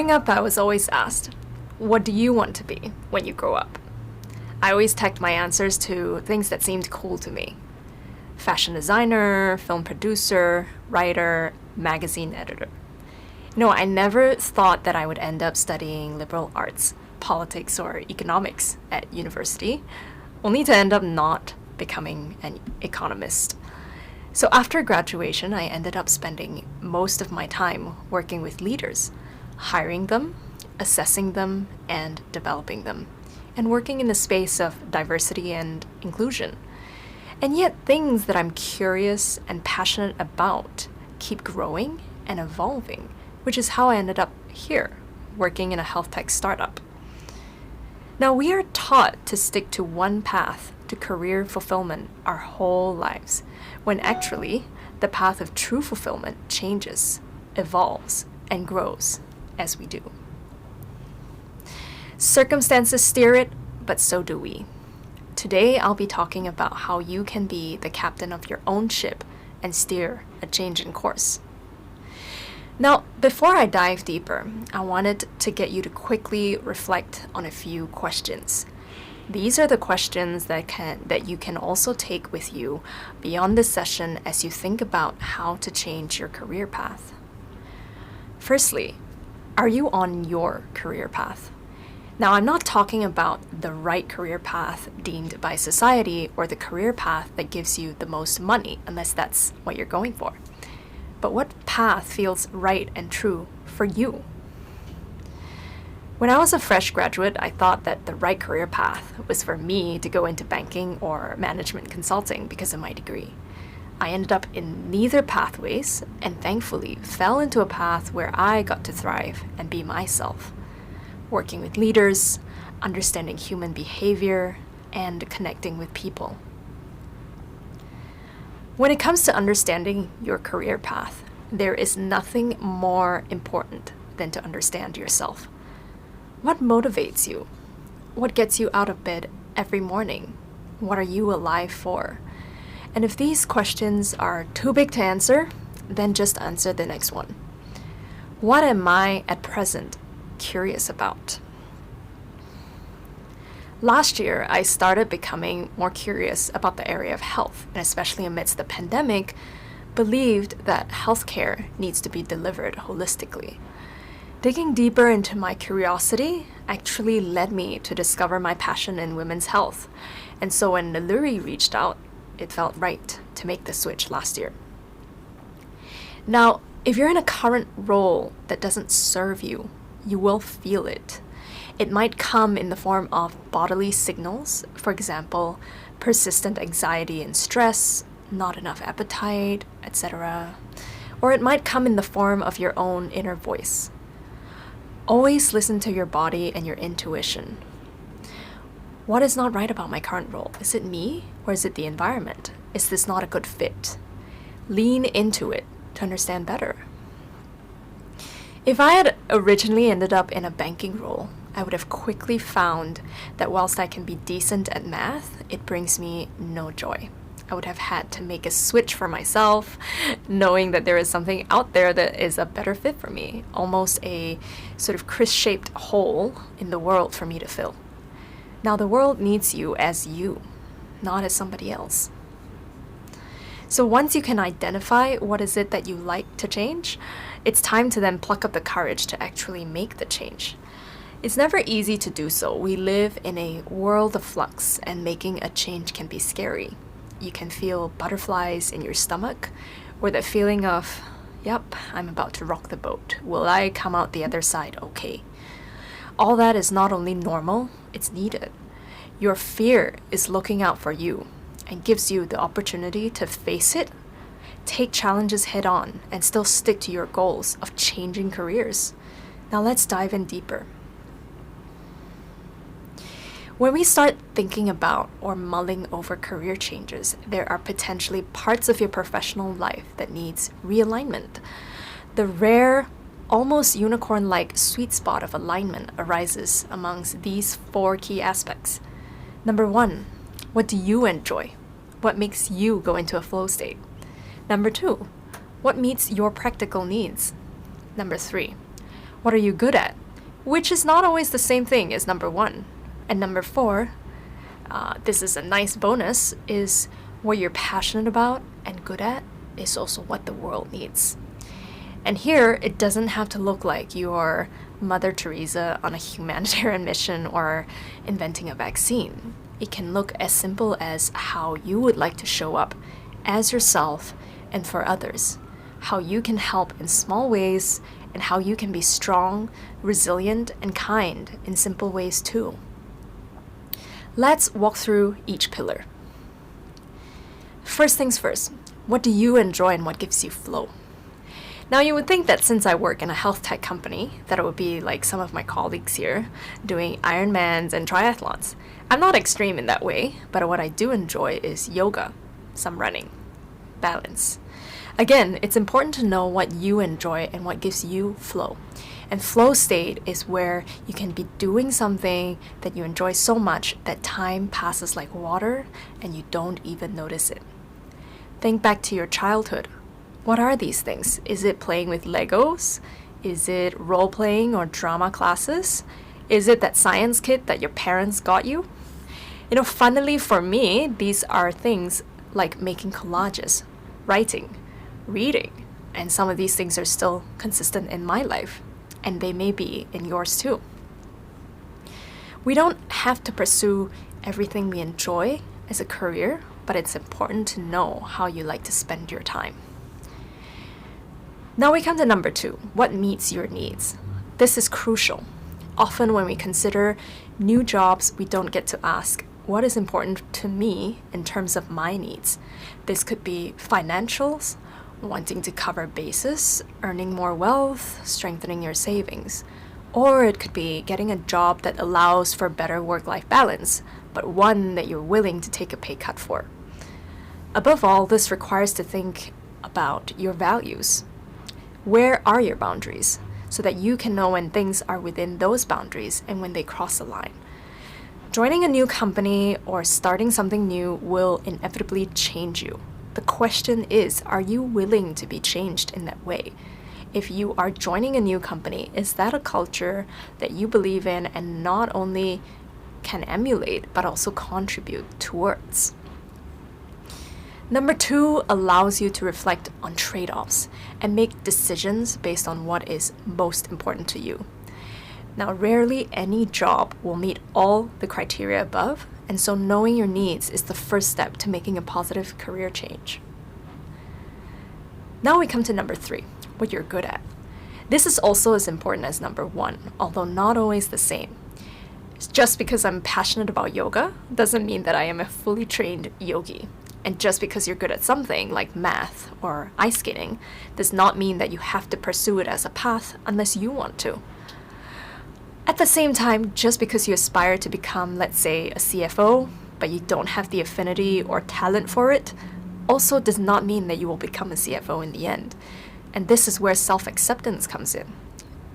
Growing up, I was always asked, what do you want to be when you grow up? I always tacked my answers to things that seemed cool to me. Fashion designer, film producer, writer, magazine editor. No, I never thought that I would end up studying liberal arts, politics, or economics at university, only to end up not becoming an economist. So after graduation, I ended up spending most of my time working with leaders, hiring them, assessing them, and developing them, and working in the space of diversity and inclusion. And yet things that I'm curious and passionate about keep growing and evolving, which is how I ended up here, working in a health tech startup. Now, we are taught to stick to one path to career fulfillment our whole lives, when actually the path of true fulfillment changes, evolves, and grows as we do. Circumstances steer it, but so do we. Today, I'll be talking about how you can be the captain of your own ship and steer a change in course. Now, before I dive deeper, I wanted to get you to quickly reflect on a few questions. These are the questions that you can also take with you beyond this session as you think about how to change your career path. Firstly, are you on your career path? Now, I'm not talking about the right career path deemed by society or the career path that gives you the most money, unless that's what you're going for. But what path feels right and true for you? When I was a fresh graduate, I thought that the right career path was for me to go into banking or management consulting because of my degree. I ended up in neither pathways and thankfully fell into a path where I got to thrive and be myself, working with leaders, understanding human behavior, and connecting with people. When it comes to understanding your career path, there is nothing more important than to understand yourself. What motivates you? What gets you out of bed every morning? What are you alive for? And if these questions are too big to answer, then just answer the next one. What am I at present curious about? Last year, I started becoming more curious about the area of health, and especially amidst the pandemic, believed that healthcare needs to be delivered holistically. Digging deeper into my curiosity actually led me to discover my passion in women's health, and so when Naluri reached out, it felt right to make the switch last year. Now, if you're in a current role that doesn't serve you, you will feel it. It might come in the form of bodily signals, for example, persistent anxiety and stress, not enough appetite, etc. Or it might come in the form of your own inner voice. Always listen to your body and your intuition. What is not right about my current role? Is it me or is it the environment? Is this not a good fit? Lean into it to understand better. If I had originally ended up in a banking role, I would have quickly found that whilst I can be decent at math, it brings me no joy. I would have had to make a switch for myself, knowing that there is something out there that is a better fit for me, almost a sort of crisp-shaped hole in the world for me to fill. Now, the world needs you as you, not as somebody else. So once you can identify what is it that you like to change, it's time to then pluck up the courage to actually make the change. It's never easy to do so. We live in a world of flux, and making a change can be scary. You can feel butterflies in your stomach, or that feeling of, yep, I'm about to rock the boat. Will I come out the other side okay? All that is not only normal, it's needed. Your fear is looking out for you and gives you the opportunity to face it, take challenges head on, and still stick to your goals of changing careers. Now let's dive in deeper. When we start thinking about or mulling over career changes, there are potentially parts of your professional life that needs realignment. The rare, almost unicorn-like sweet spot of alignment arises amongst these 4 key aspects. Number 1, what do you enjoy? What makes you go into a flow state? Number 2, what meets your practical needs? Number 3, What are you good at? Which is not always the same thing as number 1. And number 4, this is a nice bonus, is what you're passionate about and good at is also what the world needs. And here, it doesn't have to look like you're Mother Teresa on a humanitarian mission or inventing a vaccine. It can look as simple as how you would like to show up as yourself and for others, how you can help in small ways, and how you can be strong, resilient, and kind in simple ways too. Let's walk through each pillar. First things first, what do you enjoy and what gives you flow? Now, you would think that since I work in a health tech company, that it would be like some of my colleagues here, doing Ironmans and triathlons. I'm not extreme in that way, but what I do enjoy is yoga, some running, balance. Again, it's important to know what you enjoy and what gives you flow. And flow state is where you can be doing something that you enjoy so much that time passes like water and you don't even notice it. Think back to your childhood. What are these things? Is it playing with Legos? Is it role-playing or drama classes? Is it that science kit that your parents got you? Funnily for me, these are things like making collages, writing, reading, and some of these things are still consistent in my life, and they may be in yours too. We don't have to pursue everything we enjoy as a career, but it's important to know how you like to spend your time. Now we come to number 2, what meets your needs? This is crucial. Often when we consider new jobs, we don't get to ask, what is important to me in terms of my needs? This could be financials, wanting to cover bases, earning more wealth, strengthening your savings. Or it could be getting a job that allows for better work-life balance, but one that you're willing to take a pay cut for. Above all, this requires to think about your values. Where are your boundaries? So that you can know when things are within those boundaries and when they cross the line. Joining a new company or starting something new will inevitably change you. The question is, are you willing to be changed in that way? If you are joining a new company, is that a culture that you believe in and not only can emulate, but also contribute towards? Number 2 allows you to reflect on trade-offs and make decisions based on what is most important to you. Now, rarely any job will meet all the criteria above, and so knowing your needs is the first step to making a positive career change. Now we come to number 3, what you're good at. This is also as important as number 1, although not always the same. Just because I'm passionate about yoga doesn't mean that I am a fully trained yogi. And just because you're good at something like math or ice skating does not mean that you have to pursue it as a path unless you want to. At the same time, just because you aspire to become, let's say, a CFO, but you don't have the affinity or talent for it, also does not mean that you will become a CFO in the end. And this is where self-acceptance comes in.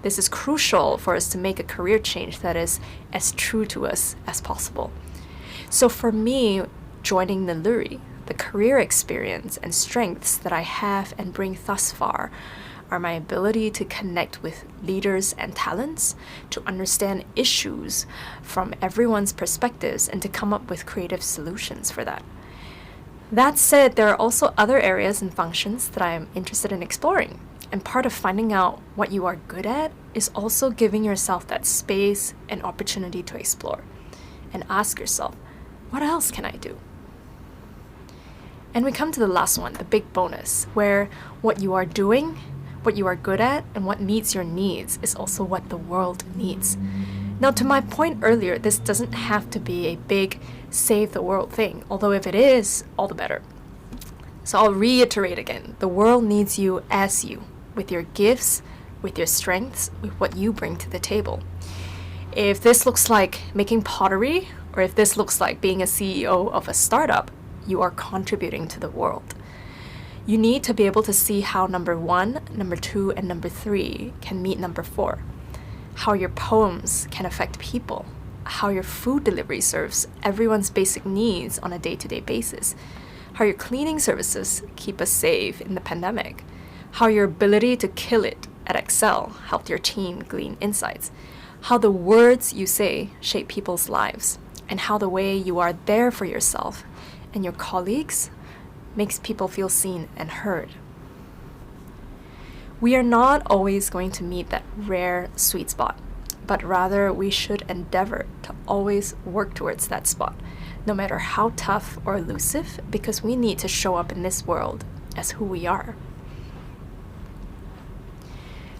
This is crucial for us to make a career change that is as true to us as possible. So for me, joining Naluri, the career experience and strengths that I have and bring thus far are my ability to connect with leaders and talents, to understand issues from everyone's perspectives, and to come up with creative solutions for that. That said, there are also other areas and functions that I am interested in exploring. And part of finding out what you are good at is also giving yourself that space and opportunity to explore. And ask yourself, what else can I do? And we come to the last one, the big bonus, where what you are doing, what you are good at, and what meets your needs is also what the world needs. Now, to my point earlier, this doesn't have to be a big save the world thing, although if it is, all the better. So I'll reiterate again, the world needs you as you, with your gifts, with your strengths, with what you bring to the table. If this looks like making pottery, or if this looks like being a CEO of a startup, you are contributing to the world. You need to be able to see how number 1, number 2, and number 3 can meet number 4. How your poems can affect people. How your food delivery serves everyone's basic needs on a day-to-day basis. How your cleaning services keep us safe in the pandemic. How your ability to kill it at Excel helped your team glean insights, how the words you say shape people's lives, and how the way you are there for yourself and your colleagues makes people feel seen and heard. We are not always going to meet that rare sweet spot, but rather we should endeavor to always work towards that spot, no matter how tough or elusive, because we need to show up in this world as who we are.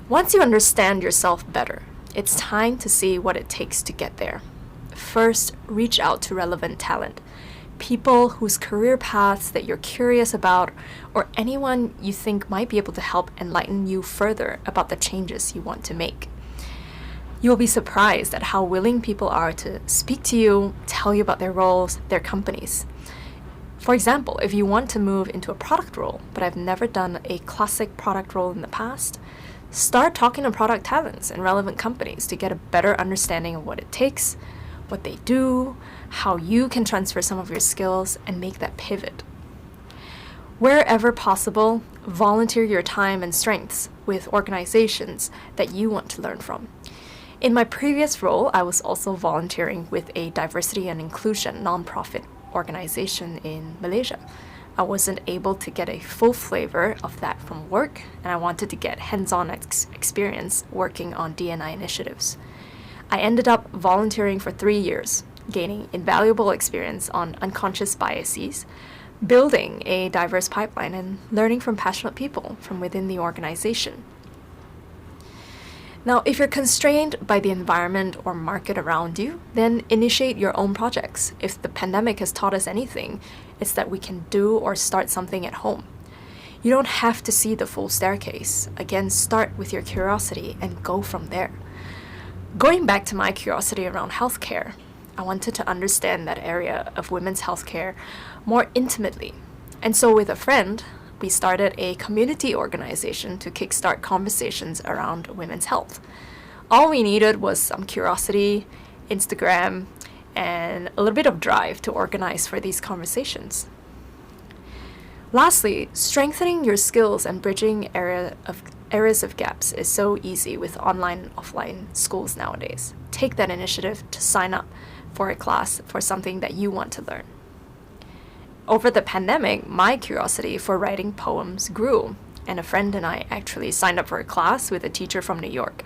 Once you understand yourself better, it's time to see what it takes to get there. First, reach out to relevant talent, people whose career paths that you're curious about, or anyone you think might be able to help enlighten you further about the changes you want to make. You'll be surprised at how willing people are to speak to you, tell you about their roles, their companies. For example, if you want to move into a product role, but have never done a classic product role in the past, start talking to product talents in relevant companies to get a better understanding of what it takes, what they do, how you can transfer some of your skills and make that pivot. Wherever possible, volunteer your time and strengths with organizations that you want to learn from. In my previous role, I was also volunteering with a diversity and inclusion nonprofit organization in Malaysia. I wasn't able to get a full flavor of that from work, and I wanted to get hands-on experience working on D&I initiatives. I ended up volunteering for 3 years, gaining invaluable experience on unconscious biases, building a diverse pipeline, and learning from passionate people from within the organization. Now, if you're constrained by the environment or market around you, then initiate your own projects. If the pandemic has taught us anything, it's that we can do or start something at home. You don't have to see the full staircase. Again, start with your curiosity and go from there. Going back to my curiosity around healthcare, I wanted to understand that area of women's healthcare more intimately. And so with a friend, we started a community organization to kickstart conversations around women's health. All we needed was some curiosity, Instagram, and a little bit of drive to organize for these conversations. Lastly, strengthening your skills and bridging areas of gaps is so easy with online and offline schools nowadays. Take that initiative to sign up for a class for something that you want to learn. Over the pandemic, my curiosity for writing poems grew, and a friend and I actually signed up for a class with a teacher from New York.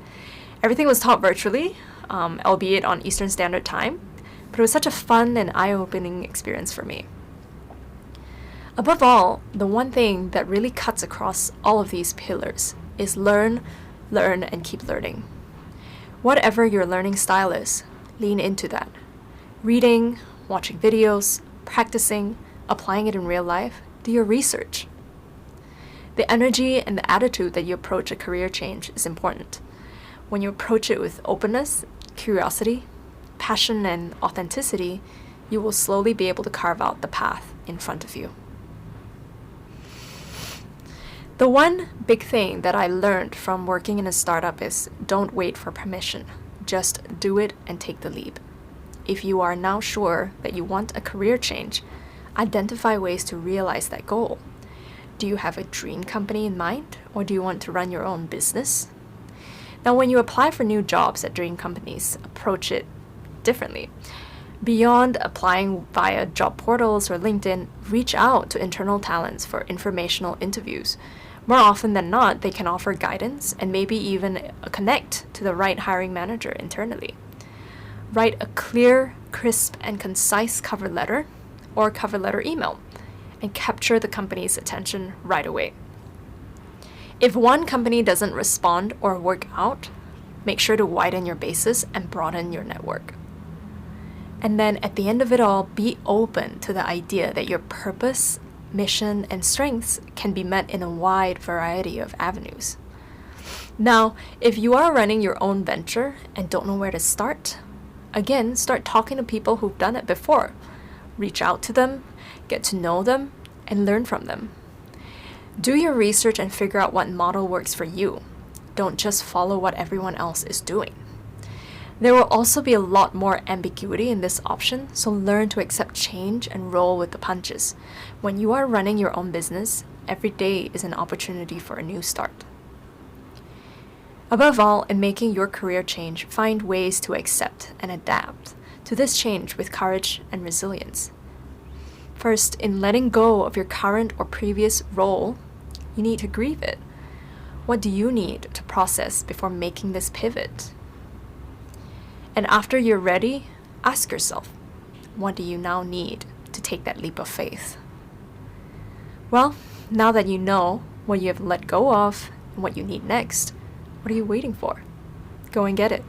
Everything was taught virtually, albeit on Eastern Standard Time, but it was such a fun and eye-opening experience for me. Above all, the one thing that really cuts across all of these pillars is learn, and keep learning. Whatever your learning style is, lean into that. Reading, watching videos, practicing, applying it in real life, do your research. The energy and the attitude that you approach a career change is important. When you approach it with openness, curiosity, passion, and authenticity, you will slowly be able to carve out the path in front of you. The one big thing that I learned from working in a startup is don't wait for permission. Just do it and take the leap. If you are now sure that you want a career change, identify ways to realize that goal. Do you have a dream company in mind, or do you want to run your own business? Now, when you apply for new jobs at dream companies, approach it differently. Beyond applying via job portals or LinkedIn, reach out to internal talents for informational interviews. More often than not, they can offer guidance and maybe even connect to the right hiring manager internally. Write a clear, crisp, and concise cover letter or cover letter email and capture the company's attention right away. If one company doesn't respond or work out, make sure to widen your bases and broaden your network. And then at the end of it all, be open to the idea that your purpose, mission, and strengths can be met in a wide variety of avenues. Now, if you are running your own venture and don't know where to start, again, start talking to people who've done it before. Reach out to them, get to know them, and learn from them. Do your research and figure out what model works for you. Don't just follow what everyone else is doing. There will also be a lot more ambiguity in this option, so learn to accept change and roll with the punches. When you are running your own business, every day is an opportunity for a new start. Above all, in making your career change, find ways to accept and adapt to this change with courage and resilience. First, in letting go of your current or previous role, you need to grieve it. What do you need to process before making this pivot? And after you're ready, ask yourself, what do you now need to take that leap of faith? Well, now that you know what you have let go of and what you need next, what are you waiting for? Go and get it.